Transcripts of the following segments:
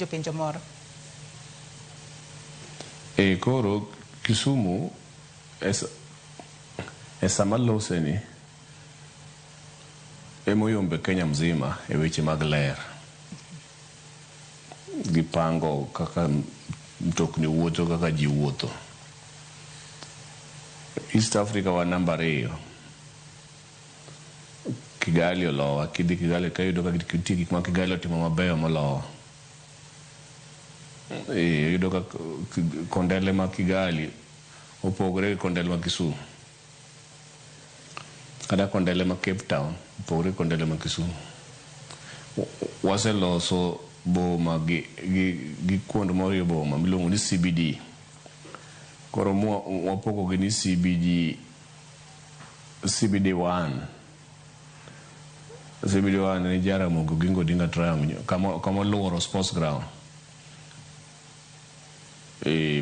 penjo moro. Koro Kisumu sama lose ni emoyombe Kenya mzima e weche mag ler. Gipango kaka mtokni wuotho, kaka ji wuotho. East Africa wa namba 2. Kigali olowa, kidhi Kigali kayudo ka kiti gik ma Kigali otimo mabeyo molowa. Yudo ka kondele ma Kigali opogore kondele ma Kisumu. Kada kondele ma Cape Town opogore kondele ma Kisumu. Waseloso boma gi kuond moriyo boma miluongo ni CBD. Koro wapogo gi ni CBD1. CBD1 ni Jaramogi Oginga Odinga Triangle kama luoro sports ground.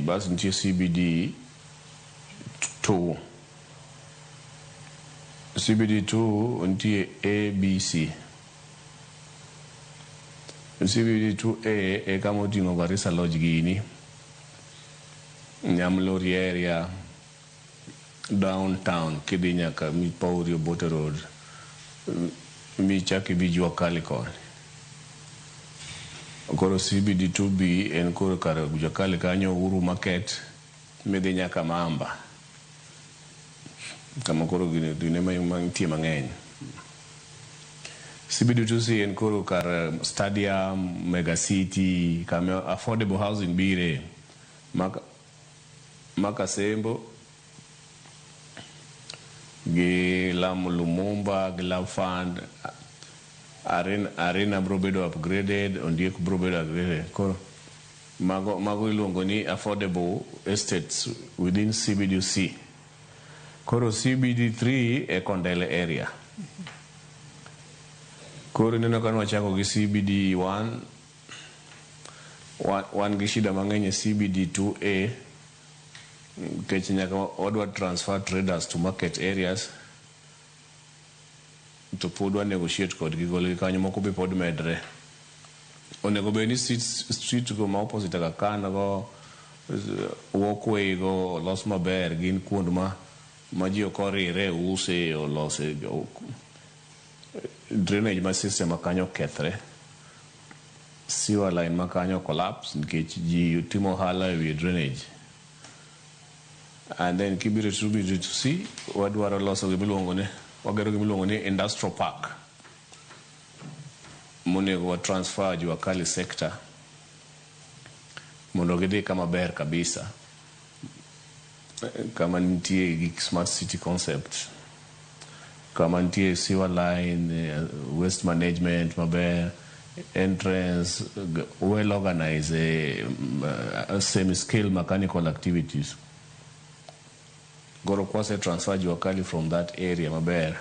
Basi nitie CBD2. CBD2 nitie ABC. CBD2A kama oting'o Garissa Lodge gini, Nyamlori area, downtown, kidhi nyaka Mipaurio Bote Road, michaki Jua Kali koni. Koro CBD2B en koro kar Jua Kali kanyo Uhuru Market, midhi nyaka Mamba. Kama koro gine mantie mang'eny. CBD2C en koro kar Stadium, Mega City, kama affordable housing bire. Makasembo, gi Lamu Lumumba, gi Love Fund, Arena bro bedo upgraded, Ondiek bro bedo upgraded. Koro mago iluongo ni affordable estates within CBD2C. Koro CBD3 e Kondele area. Koro neno ka wachako gi CBD1, wan gi shida mang'eny e CBD2A, kech nyaka wadwa transfer traders to market areas, to pod wa negotiate kod gigol kanyo moko be pod medre. Onego be ni street go ma opposite Kakana go, walkway go los maber, gin kuond ma ji okorire use olose drainage ma system makanyo kethre, sewer line makanyo collapse nikech ji timo hala ewi drainage. And then kibiro to see wadwaro loso wagero gimiluongo ni industrial park monego wa transfer Jua Kali sector mondo gidhi kama ber kabisa, kama nitie gi smart city concept, kama nitie sewer line, waste management maber, entrance, well organized semi scale mechanical activities. Goro kwase transfer Jua Kali from that area maber.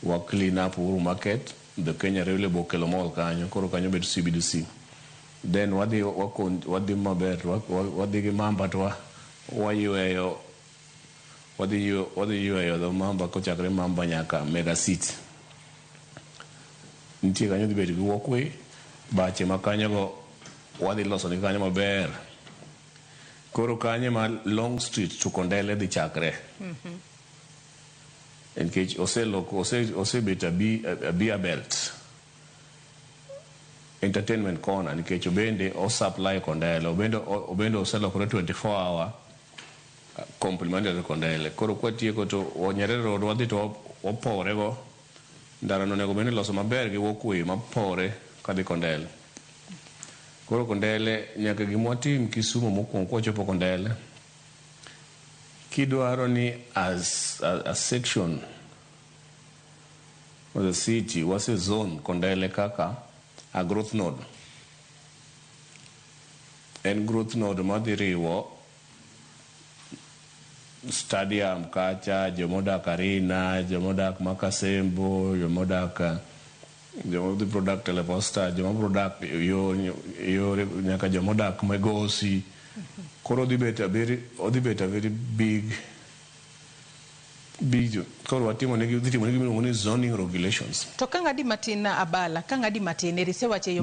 Wa clean up Uhuru Market, the Kenya Railway Bokelo Mall kanyo, koro kanyo bedo CBDC. Then wadi maber, wadi gi Mamba to wayueyo, wadi yueyo the Mamba kochakre Mamba nyaka Mega City. Nitie kanyo dhi bedo gi walkway, bache makanyo go wadi loso ni kanyo maber. Koro kanye ma Long Street to Kondele dhi chakre. Nkech osebet a beer belt. Entertainment corner, nkech obende o supply Kondele, obende oselokore 24-hour complimentary Kondele. Koro kwa tieko to Nyerere Road wadhi to wapore go, ndara nonego bende loso maber gi walkway mapore kadhi Kondele. Koro Kondele nyaka gimwatim Kisumu mokwongo kwachopo Kondele, kidwaro ni as a section of the city wase zone Kondele kaka a growth node. En growth node madhiriwo Stadium kacha, jomodak Arena, jomodak Makasembo, jomodak the product Teleposta, jomodak yore nyaka jomodak Megosi. Koro odhibet a very big koro watimo negi miluongo ni zoning regulations. To kang'adi matin Abala, kang'adi matin erisewache